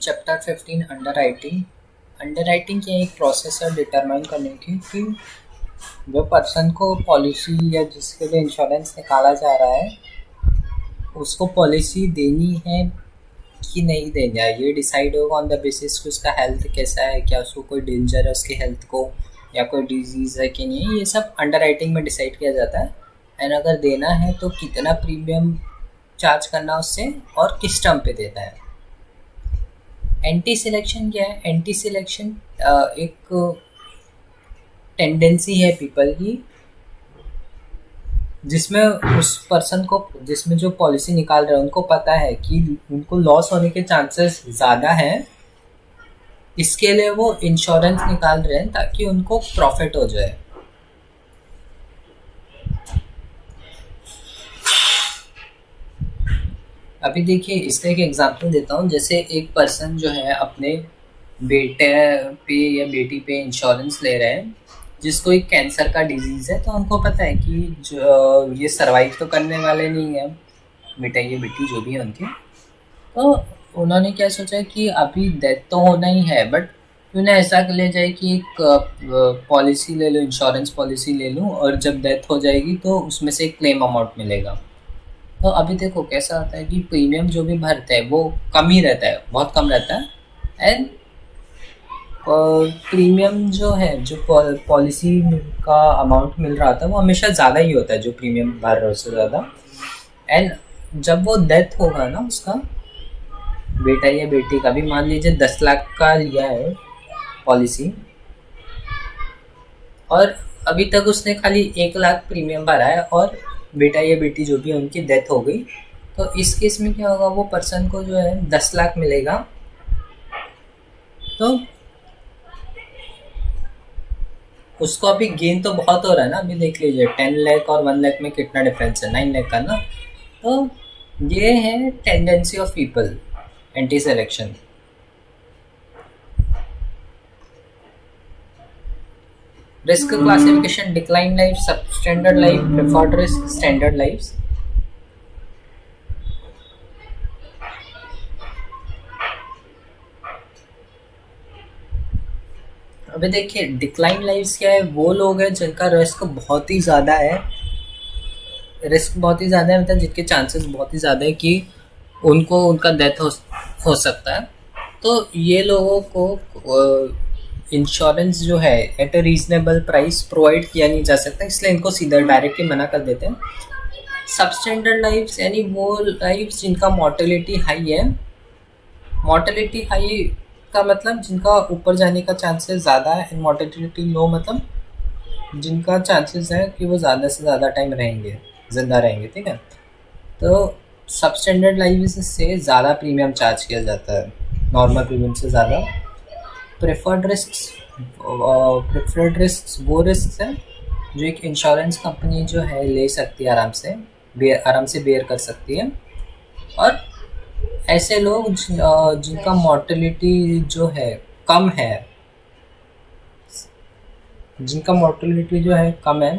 Chapter 15 under writing की एक process है डिटरमाइन करने की कि जो पर्सन को पॉलिसी या जिसके लिए इंश्योरेंस निकाला जा रहा है उसको पॉलिसी देनी है कि नहीं देनी है। ये डिसाइड होगा ऑन द बेसिस कि उसका हेल्थ कैसा है, क्या उसको कोई डेंजर है उसकी हेल्थ को, या कोई डिजीज़ है कि नहीं। ये सब अंडर राइटिंग में डिसाइड किया जाता है। एंड अगर देना है तो कितना प्रीमियम चार्ज करना उससे और किस टर्म पे देना है। एंटी सिलेक्शन क्या है? एंटी सिलेक्शन एक टेंडेंसी है पीपल की जिसमें उस पर्सन को, जिसमें जो पॉलिसी निकाल रहे हैं उनको पता है कि उनको लॉस होने के चांसेस ज़्यादा हैं, इसके लिए वो इंश्योरेंस निकाल रहे हैं ताकि उनको प्रॉफिट हो जाए। अभी देखिए इसका एक एग्जांपल देता हूँ। जैसे एक पर्सन जो है अपने बेटे पे या बेटी पे इंश्योरेंस ले रहे हैं जिसको एक कैंसर का डिजीज़ है, तो उनको पता है कि जो ये सरवाइव तो करने वाले नहीं है, बेटा ये बेटी जो भी है उनके, तो उन्होंने क्या सोचा कि अभी डेथ तो होना ही है, बट क्यों ना ऐसा कर लिया जाए कि एक पॉलिसी ले लो, इंश्योरेंस पॉलिसी ले लूँ, और जब डेथ हो जाएगी तो उसमें से एक क्लेम अमाउंट मिलेगा। तो अभी देखो कैसा होता है कि प्रीमियम जो भी भरते हैं वो कम ही रहता है, बहुत कम रहता है। एंड प्रीमियम जो है, जो पॉलिसी का अमाउंट मिल रहा था वो हमेशा ज़्यादा ही होता है, जो प्रीमियम भर रहा है उससे ज़्यादा। एंड जब वो डेथ होगा ना उसका, बेटा या बेटी का भी, मान लीजिए 10 लाख का लिया है पॉलिसी और अभी तक उसने खाली 1 लाख प्रीमियम भरा है और बेटा या बेटी जो भी है उनकी डेथ हो गई, तो इस केस में क्या होगा, वो पर्सन को जो है 10 लाख मिलेगा। तो उसको अभी गेन तो बहुत हो रहा है ना। अभी देख लीजिए 10 लाख और 1 लाख में कितना डिफरेंस है, 9 लाख का ना। तो ये है tendency of people, anti selection. Risk classification: decline life, substandard life, preferred risk, standard life. अभी देखिए डिक्लाइन लाइफ क्या है, वो लोग हैं जिनका रिस्क बहुत ही ज़्यादा है, रिस्क बहुत ही ज़्यादा है, मतलब जिनके चांसेस बहुत ही ज़्यादा है कि उनको उनका डेथ हो सकता है। तो ये लोगों को इंश्योरेंस जो है at a reasonable price provide किया नहीं जा सकता, इसलिए इनको सीधा डायरेक्टली मना कर देते हैं। सबस्टैंडर्ड लाइफ्स यानी वो लाइफ्स जिनका मॉर्टेलिटी हाई है। मॉर्टेलिटी हाई का मतलब जिनका ऊपर जाने का चांसेस ज़्यादा है, मॉर्टेलिटी लो मतलब जिनका चांसेस है कि वो ज़्यादा से ज़्यादा टाइम रहेंगे, ज़िंदा रहेंगे, ठीक है। तो सबस्टैंडर्ड लाइफ से ज़्यादा प्रीमियम चार्ज किया जाता है, नॉर्मल प्रीमियम से ज़्यादा। प्रेफर्ड रिस्क, प्रेफर्ड रिस्क वो रिस्क है जो एक इंश्योरेंस कंपनी जो है ले सकती है, आराम से बेयर कर सकती है। और ऐसे लोग जिनका मॉर्टेलिटी जो है कम है, जिनका मॉर्टेलिटी जो है कम है,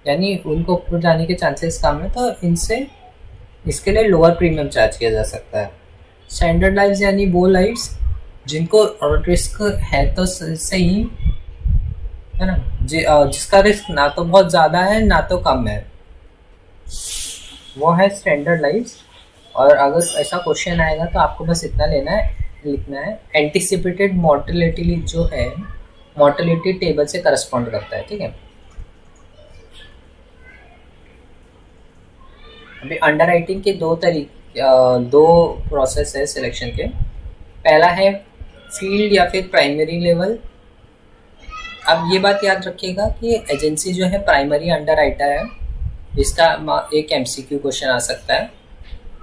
यानी उनको ऊपर जाने के चांसेस कम है, तो इनसे इसके लिए लोअर प्रीमियम चार्ज किया जा सकता है। स्टैंडर्ड लाइव्स यानी वो लाइव्स जिनको रिस्क है तो सही है ना, जिसका रिस्क ना तो बहुत ज़्यादा है ना तो कम है, वो है स्टैंडर्ड लाइव्स। और अगर ऐसा क्वेश्चन आएगा तो आपको बस इतना लिखना है एंटिसिपेटेड मॉर्टेलिटी जो है मॉर्टेलिटी टेबल से करस्पॉन्ड करता है, ठीक है। अभी अंडर राइटिंग के दो प्रोसेस है सिलेक्शन के। पहला है फील्ड या फिर प्राइमरी लेवल। अब ये बात याद रखिएगा कि एजेंसी जो है प्राइमरी अंडर राइटर है, इसका एक एमसीक्यू क्वेश्चन आ सकता है।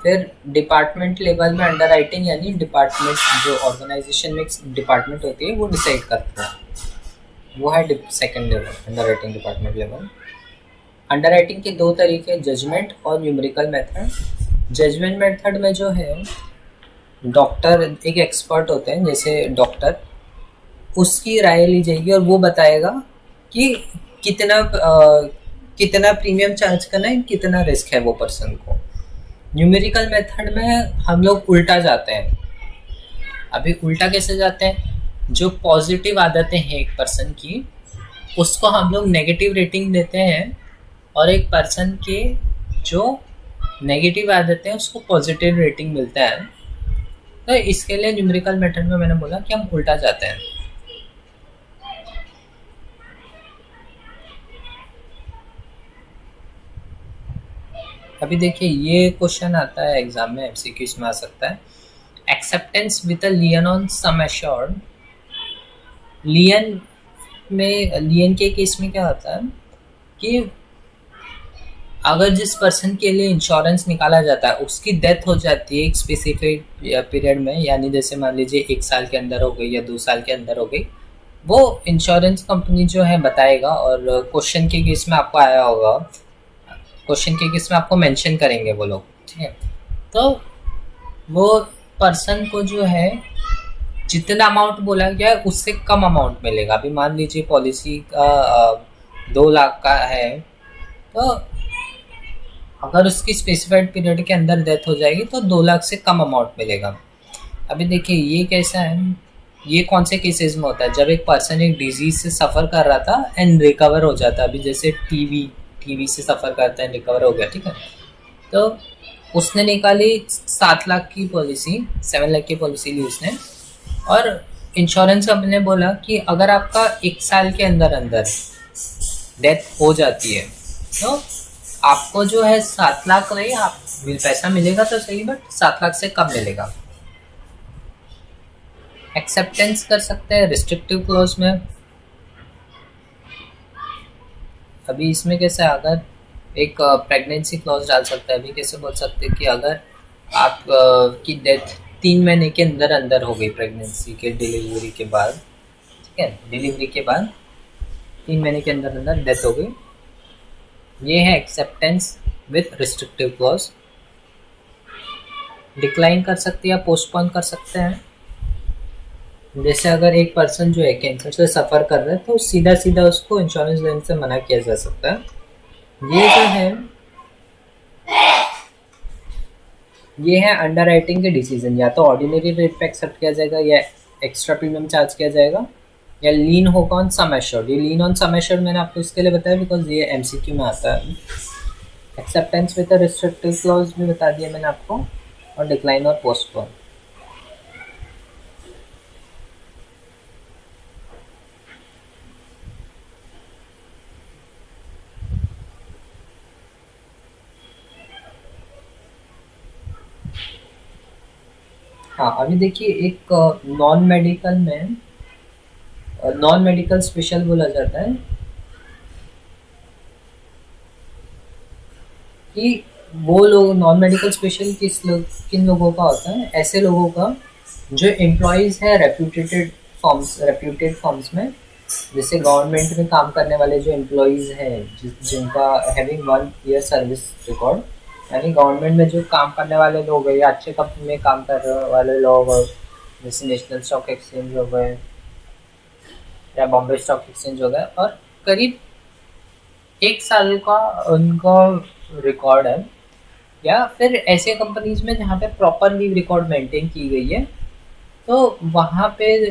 फिर डिपार्टमेंट लेवल में अंडर राइटिंग यानी डिपार्टमेंट, जो ऑर्गेनाइजेशन में डिपार्टमेंट होती है वो डिसाइड करता है, वो है second level under writing, department level. Under writing के दो तरीके, जजमेंट और न्यूमेरिकल मेथड। जजमेंट मेथड में जो है डॉक्टर एक एक्सपर्ट होते हैं, जैसे डॉक्टर, उसकी राय ली जाएगी और वो बताएगा कि कितना प्रीमियम चार्ज करना है, कितना रिस्क है वो पर्सन को। न्यूमेरिकल मेथड में हम लोग उल्टा जाते हैं। अभी उल्टा कैसे जाते हैं, जो पॉजिटिव आदतें हैं एक पर्सन की, उसको हम लोग नेगेटिव रेटिंग देते हैं, और एक पर्सन के जो नेगेटिव आदतें हैं उसको पॉजिटिव रेटिंग मिलता है। तो इसके लिए न्यूमेरिकल मेथड में मैंने बोला कि हम उल्टा जाते हैं। अभी देखिए ये क्वेश्चन आता है एग्जाम में, एमसीक्यूज में आ सकता है। Acceptance with a lien on some assured. Lien में, लियन के केस में क्या होता है कि अगर जिस पर्सन के लिए इंश्योरेंस निकाला जाता है उसकी डेथ हो जाती है एक स्पेसिफिक पीरियड में, यानी जैसे मान लीजिए 1 साल के अंदर हो गई या 2 साल के अंदर हो गई, वो इंश्योरेंस कंपनी जो है बताएगा। और क्वेश्चन के केस में आपको आया होगा, क्वेश्चन के केस में आपको मेंशन करेंगे वो लोग, ठीक है। तो वो पर्सन को जो है जितना अमाउंट बोला गया है उससे कम अमाउंट मिलेगा। अभी मान लीजिए पॉलिसी का 2 लाख का है, तो अगर उसकी स्पेसिफाइड पीरियड के अंदर डेथ हो जाएगी तो 2 लाख से कम अमाउंट मिलेगा। अभी देखिए ये कैसा है, ये कौन से केसेस में होता है, जब एक पर्सन एक डिजीज से सफ़र कर रहा था एंड रिकवर हो जाता है। अभी जैसे टीवी से सफ़र करता है, रिकवर हो गया, ठीक है। तो उसने निकाली 7 लाख की पॉलिसी, 7 लाख की पॉलिसी ली उसने, और इंश्योरेंस कंपनी ने बोला कि अगर आपका 1 साल के अंदर अंदर डेथ हो जाती है तो आपको जो है 7 लाख नहीं, आप पैसा मिलेगा तो सही, बट 7 लाख से कम मिलेगा। एक्सेप्टेंस कर सकते हैं रिस्ट्रिक्टिव क्लॉज में। अभी इसमें कैसे, अगर एक प्रेगनेंसी क्लॉज डाल सकता है। अभी कैसे बोल सकते हैं कि अगर आप की डेथ 3 महीने के अंदर अंदर हो गई, प्रेगनेंसी के डिलीवरी के बाद, ठीक है, डिलीवरी के बाद 3 महीने के अंदर अंदर डेथ हो गई, ये है acceptance with restrictive clause. Decline कर सकते हैं या पोस्टपोन कर सकते हैं। जैसे अगर एक पर्सन जो है कैंसर से सफ़र कर रहा है तो सीधा सीधा उसको इंश्योरेंस देने से मना किया जा सकता है। ये जो है, ये है अंडर राइटिंग के डिसीजन, या तो ऑर्डिनरी रेट पे एक्सेप्ट किया जाएगा या एक्स्ट्रा प्रीमियम चार्ज किया जाएगा, या लीन होगा ऑन सम एश्योर्ड। ये लीन ऑन सम एश्योर्ड मैंने आपको इसके लिए बताया बिकॉज ये एमसीक्यू में आता है। Acceptance with a restrictive clause भी बता दिया मैंने आपको, और डिक्लाइन और पोस्टपोन। हाँ, अभी देखिए एक नॉन मेडिकल में, नॉन मेडिकल स्पेशल बोला जाता है कि वो लोग, नॉन मेडिकल स्पेशल किन लोगों का होता है, ऐसे लोगों का जो एम्प्लॉयज़ है रेप्यूटेड फर्म्स में, जैसे गवर्नमेंट में काम करने वाले जो एम्प्लॉयज़ हैं जिनका हैविंग 1 ईयर सर्विस रिकॉर्ड, यानी गवर्नमेंट में जो काम करने वाले लोग हैं या अच्छे कंपनी में काम कर रहे वाले लोग, जैसे नेशनल स्टॉक एक्सचेंज हो गए या बॉम्बे स्टॉक एक्सचेंज हो गए, और करीब 1 साल का उनका रिकॉर्ड है, या फिर ऐसे कंपनीज में जहाँ पे प्रॉपर लीव रिकॉर्ड मेंटेन की गई है, तो वहाँ पे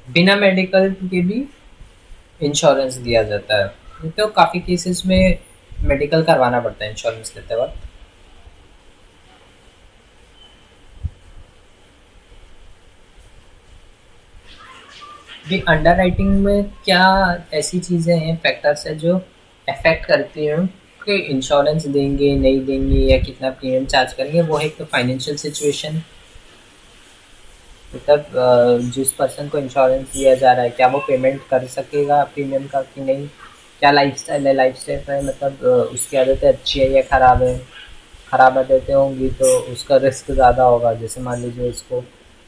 बिना मेडिकल के भी इंश्योरेंस दिया जाता है। तो काफ़ी केसेस में मेडिकल करवाना पड़ता है इंश्योरेंस लेते वक्त। भी अंडर राइटिंग में क्या ऐसी चीज़ें हैं, फैक्टर्स है जो अफेक्ट करती हैं कि इंश्योरेंस देंगे नहीं देंगे या कितना प्रीमियम चार्ज करेंगे। वो है एक तो फाइनेंशियल सिचुएशन, मतलब जिस पर्सन को इंश्योरेंस दिया जा रहा है क्या वो पेमेंट कर सकेगा प्रीमियम का कि नहीं, क्या लाइफस्टाइल है, लाइफस्टाइल है मतलब उसकी आदतें अच्छी है या ख़राब है। ख़राब आदतें होंगी तो उसका रिस्क ज़्यादा होगा, जैसे मान लीजिए उसको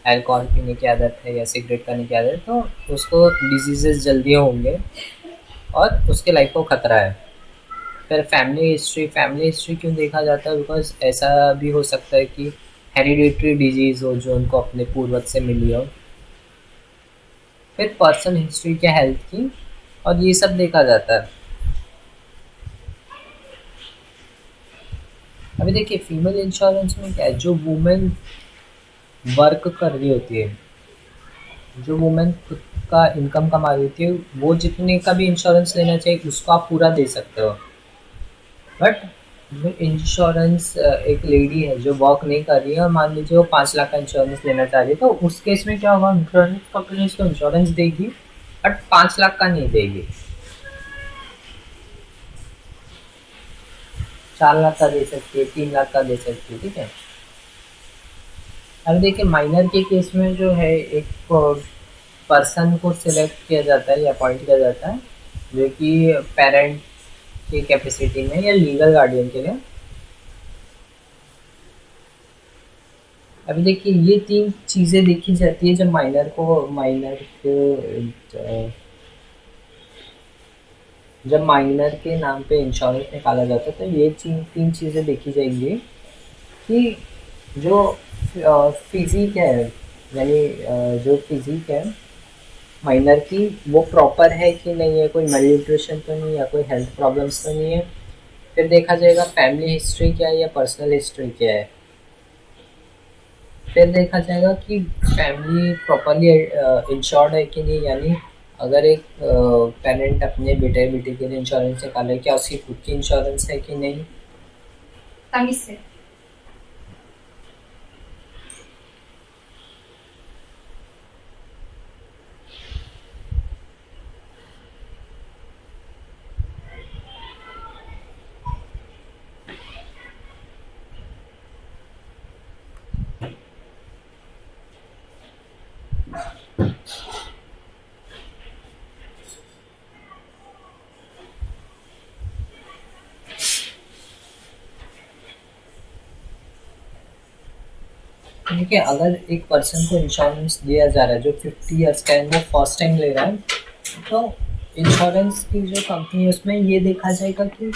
अल्कोहल पीने की आदत है या सिगरेट खाने की आदत है तो उसको डिजीज़ेस जल्दी होंगे और उसके लाइफ को ख़तरा है। फिर फैमिली हिस्ट्री क्यों देखा जाता है, बिकॉज ऐसा भी हो सकता है कि हेरिडेटरी डिजीज़ हो जो उनको अपने पूर्वज से मिली हो। फिर पर्सन हिस्ट्री क्या हेल्थ की, और ये सब देखा जाता है। अभी देखिए फीमेल इंश्योरेंस में क्या है, जो वुमेन वर्क कर रही होती है, जो वुमेन खुद का इनकम कमा रही होती है, वो जितने का भी इंश्योरेंस लेना चाहिए उसको आप पूरा दे सकते हो। बट जो इंश्योरेंस एक लेडी है जो वर्क नहीं कर रही है और मान लीजिए वो 5 लाख का इंश्योरेंस लेना चाह रही है, तो उस केस में क्या होगा, इंश्योरेंस कंपनी उसको इंश्योरेंस देगी बट 5 लाख का नहीं देगी, 4 लाख का दे सकती है, 3 लाख का दे सकती है, ठीक है। अब देखिए माइनर के केस में जो है एक पर्सन को सिलेक्ट किया जाता है या अपॉइंट किया जाता है जो कि पेरेंट की कैपेसिटी में या लीगल गार्डियन के लिए। अभी देखिए ये 3 चीज़ें देखी जाती है जब माइनर के नाम पे इंश्योरेंस निकाला जाता है, तो ये 3 चीज़ें देखी जाएंगी कि जो फिजिक है, यानी जो फिजिक है माइनर की वो प्रॉपर है कि नहीं है, कोई मेल न्यूट्रिशन तो नहीं या कोई हेल्थ प्रॉब्लम्स तो नहीं है। फिर देखा जाएगा फैमिली हिस्ट्री क्या है या पर्सनल हिस्ट्री क्या है। फिर देखा जाएगा कि फैमिली प्रॉपरली इंश्योर्ड है कि नहीं, यानी अगर एक पेरेंट अपने बेटे बेटी के लिए इंश्योरेंस निकाले, क्या उसकी खुद की इंश्योरेंस है कि नहीं। तमीज से। देखिए अगर एक पर्सन को इंश्योरेंस दिया जा रहा है जो 50 ईयर्स का है, वो फर्स्ट टाइम ले रहा है, तो इंश्योरेंस की जो कंपनी है उसमें ये देखा जाएगा कि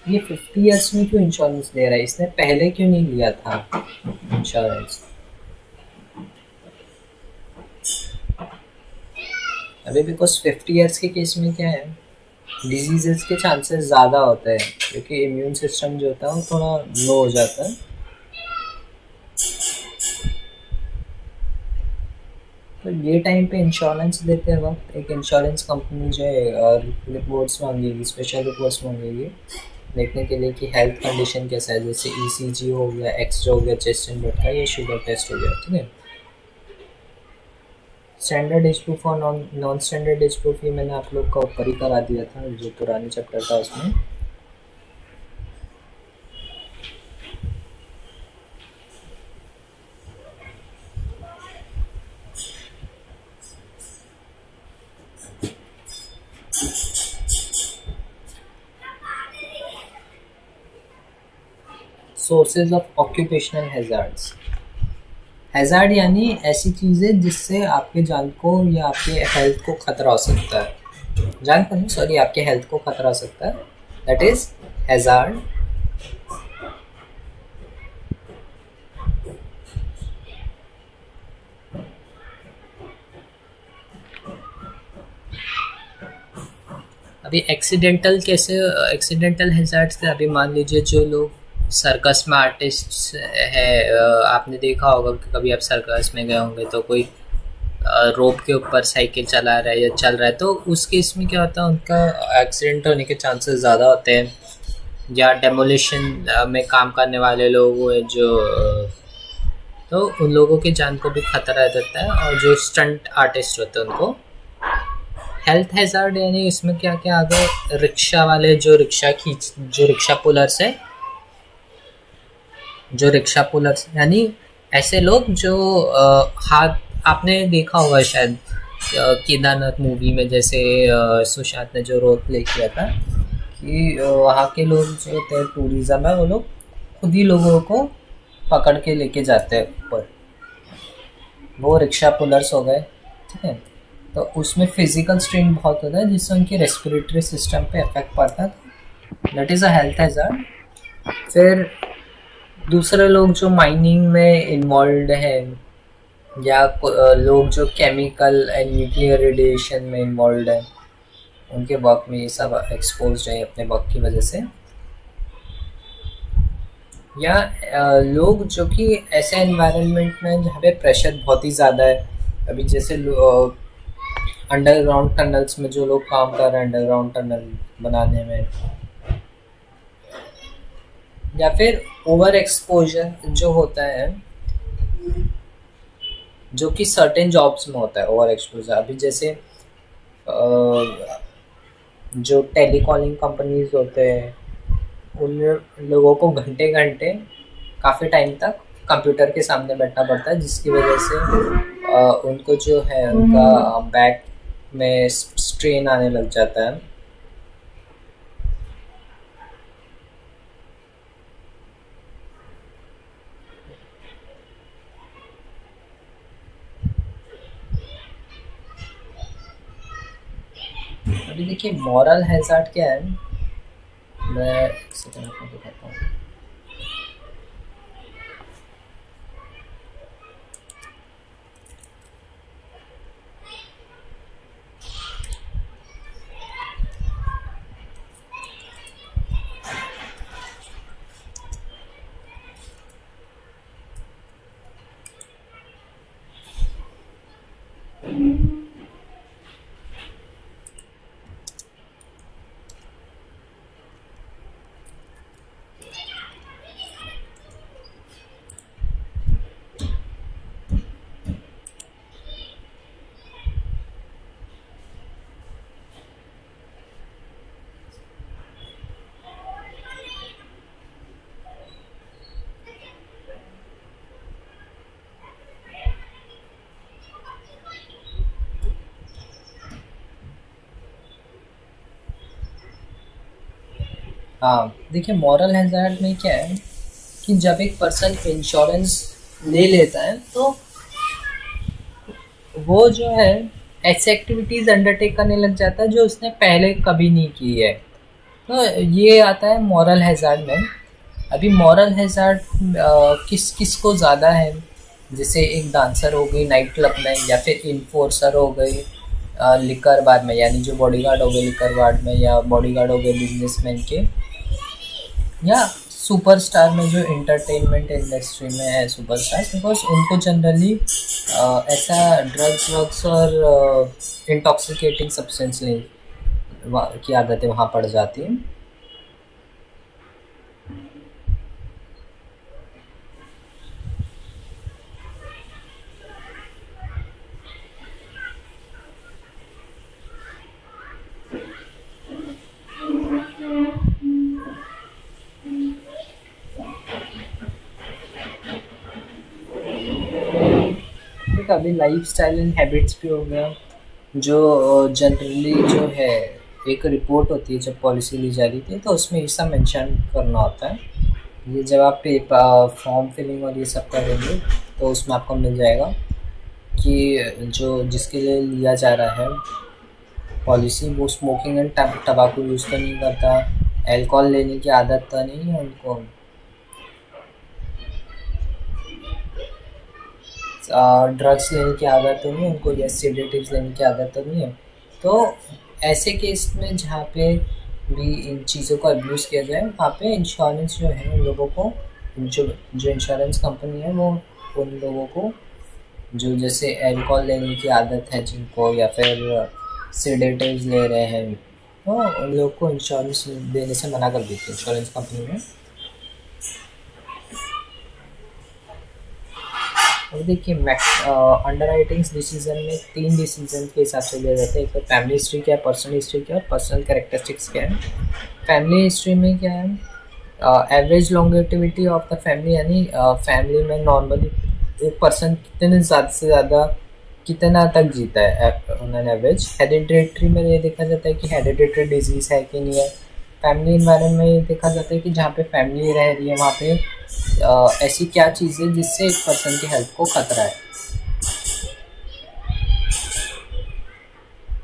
ये 50 ईयर्स में क्यों इंश्योरेंस दे रहा है, इसने पहले क्यों नहीं लिया था इंश्योरेंस। अभी बिकॉज 50 ईयर्स के केस में क्या है, डिजीजेस के चांसेस ज़्यादा होते हैं क्योंकि इम्यून सिस्टम जो होता है वो थोड़ा लो हो जाता है। तो ये टाइम पे इंश्योरेंस देते वक्त एक इंश्योरेंस कंपनी जो है रिपोर्ट्स मांगेगी, स्पेशल रिपोर्ट्स मांगेगी देखने के लिए कि हेल्थ कंडीशन कैसा है, जैसे ईसीजी हो गया, एक्सरे हो गया चेस्ट एंड ब्लड का, ये शुगर टेस्ट हो गया, ठीक है। स्टैंडर्ड एज प्रूफ और नॉन स्टैंडर्ड एज प्रूफ ये मैंने आप लोग का ऊपर ही करा दिया था जो पुराने चैप्टर था उसमें। Sources of occupational hazards. Hazard यानी ऐसी चीज़ें जिससे आपके जान को या आपके हेल्थ को खतरा हो सकता है, जान को नहीं सॉरी, आपके हेल्थ को खतरा हो सकता है, दैट इज हैजार्ड। अभी एक्सीडेंटल कैसे, एक्सीडेंटल हैजार्ड्स के अभी मान लीजिए जो लोग सर्कस में आर्टिस्ट है, आपने देखा होगा कि कभी आप सर्कस में गए होंगे तो कोई रोप के ऊपर साइकिल चला रहा है या चल रहा है, तो उस केस में क्या होता है उनका एक्सीडेंट होने के चांसेस ज़्यादा होते हैं। या डेमोलिशन में काम करने वाले लोग हैं जो तो उन लोगों की जान को भी खतरा रहता है, और जो स्टंट आर्टिस्ट होते हैं उनको। हेल्थ हैजार्ड यानी इसमें क्या क्या आ गए, रिक्शा वाले जो रिक्शा पुलर्स है, जो रिक्शा पुलर्स यानी ऐसे लोग जो हाथ, आपने देखा होगा शायद केदारनाथ मूवी में जैसे सुशांत ने जो रोल प्ले किया था कि वहाँ के लोग जो होते हैं टूरिज्म है, वो लोग खुद ही लोगों को पकड़ के लेके जाते हैं ऊपर, वो रिक्शा पुलर्स हो गए, ठीक है। तो उसमें फिजिकल स्ट्रेन बहुत होता है जिससे उनकी रेस्पिरेटरी सिस्टम पे इफेक्ट पड़ता है, that is a health hazard. फिर दूसरे लोग जो माइनिंग में इन्वॉल्व हैं या लोग जो केमिकल एंड न्यूक्लियर रेडिएशन में इन्वॉल्व हैं, उनके वर्क में ये सब एक्सपोज है अपने वर्क की वजह से। या लोग जो कि ऐसे एनवायरनमेंट में जहाँ पे प्रेशर बहुत ही ज़्यादा है, अभी जैसे अंडरग्राउंड टनल्स में जो लोग काम कर रहे हैं अंडरग्राउंड टनल बनाने में, या फिर ओवर एक्सपोजर जो होता है, जो कि सर्टेन जॉब्स में होता है ओवर एक्सपोजर। अभी जैसे जो टेलीकॉलिंग कंपनीज होते हैं, उन लोगों को घंटे घंटे काफ़ी टाइम तक कंप्यूटर के सामने बैठना पड़ता है, जिसकी वजह से उनको जो है उनका बैक में स्ट्रेन आने लग जाता है। अभी देखिए मॉरल हैज़ार्ड क्या है, मैं एक सेकंड आपको दिखाता हूँ। हाँ देखिए मॉरल हैज़ार्ड में क्या है कि जब एक पर्सन इंश्योरेंस ले लेता है तो वो जो है ऐसी एक्टिविटीज़ अंडरटेक करने लग जाता है जो उसने पहले कभी नहीं की है। तो ये आता है मॉरल हैज़ार्ड में। अभी मॉरल हैज़ार्ड किस किस को ज़्यादा है, जैसे एक डांसर हो गई नाइट क्लब में, या फिर इन्फोर्सर हो गई लिकर बार में, यानी जो बॉडीगार्ड हो गए लिकर बार में, या बॉडीगार्ड हो गए बिजनेसमैन के, या सुपरस्टार में जो इंटरटेनमेंट इंडस्ट्री में है सुपरस्टार्स, बिकॉज उनको जनरली ऐसा ड्रग्स और इंटॉक्सिकेटिंग सब्सटेंस की आदतें वहाँ पड़ जाती हैं। ठीक, अभी लाइफ स्टाइल एंड हैबिट्स भी हो गया, जो जनरली जो है एक रिपोर्ट होती है जब पॉलिसी ली जा रही थी, तो उसमें ये सब मेंशन करना होता है। ये जब आप फॉर्म फिलिंग और ये सब करेंगे तो उसमें आपको मिल जाएगा कि जो जिसके लिए लिया जा रहा है पॉलिसी, वो स्मोकिंग एंड टबाकू यूज़ तो नहीं करता, अल्कोहल लेने की आदत तो नहीं है उनको, ड्रग्स लेने की आदत तो नहीं है उनको, या सेडेटिव्स लेने की आदत तो नहीं है। तो ऐसे केस में जहाँ पे भी इन चीज़ों का अब्यूज़ किया जाए, वहाँ पे इंश्योरेंस जो है उन लोगों को, जो जो इंश्योरेंस कंपनी है वो उन लोगों को जो जैसे अल्कोहल लेने की आदत है जिनको, या फिर सेडेटिव्स ले रहे हैं, तो उन लोगों को इंश्योरेंस देने से मना कर देती है इंश्योरेंस कंपनी में। अब देखिए अंडर राइटिंग्स डिसीजन में 3 डिसीजन के हिसाब से लिया जाता है। एक तो फैमिली हिस्ट्री क्या है, पर्सनल हिस्ट्री क्या है, और पर्सनल कैरेक्टरिस्टिक्स क्या है। फैमिली हिस्ट्री में क्या है, average longevity of the family, यानी फैमिली में नॉर्मली एक पर्सन कितने ज़्यादा से ज़्यादा कितना तक जीता है ऑन एन एवरेज। हेरिडिटरी में ये देखा जाता है कि हेरिडिटरी डिजीज़ है कि नहीं है। फैमिली इन्वायरमेंट में ये देखा जाता है कि जहाँ पे फैमिली रह रही है वहाँ पे ऐसी क्या चीज़ है जिससे एक पर्सन की हेल्थ को खतरा है।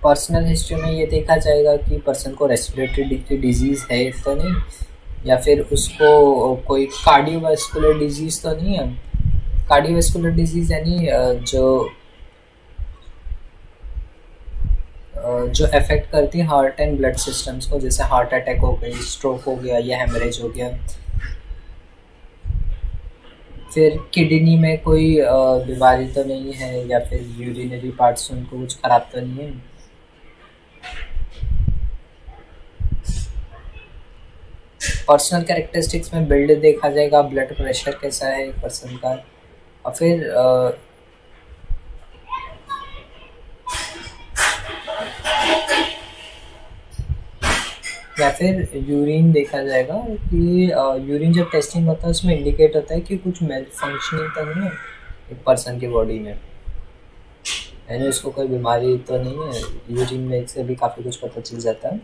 पर्सनल हिस्ट्री में ये देखा जाएगा कि पर्सन को रेस्पिरेटरी डिजीज़ है तो नहीं, या फिर उसको कोई कार्डियोवास्कुलर डिजीज़ तो नहीं है। कार्डियोवास्कुलर डिजीज़ यानी जो अफेक्ट करती है हार्ट एंड ब्लड सिस्टम्स को, जैसे हार्ट अटैक हो गई, स्ट्रोक हो गया, या हेमरेज हो गया। फिर किडनी में कोई बीमारी तो नहीं है, या फिर यूरिनरी पार्ट्स उनको कुछ खराब तो नहीं है। पर्सनल कैरेक्टरिस्टिक्स में बिल्ड देखा जाएगा, ब्लड प्रेशर कैसा है पर्सन का, और फिर या फिर यूरिन देखा जाएगा कि यूरिन जब टेस्टिंग होता है उसमें इंडिकेट होता है कि कुछ मेल फंक्शनिंग तो नहीं है एक पर्सन की बॉडी में, यानी उसको कोई बीमारी तो नहीं है। यूरिन में से भी काफ़ी कुछ पता चल जाता है।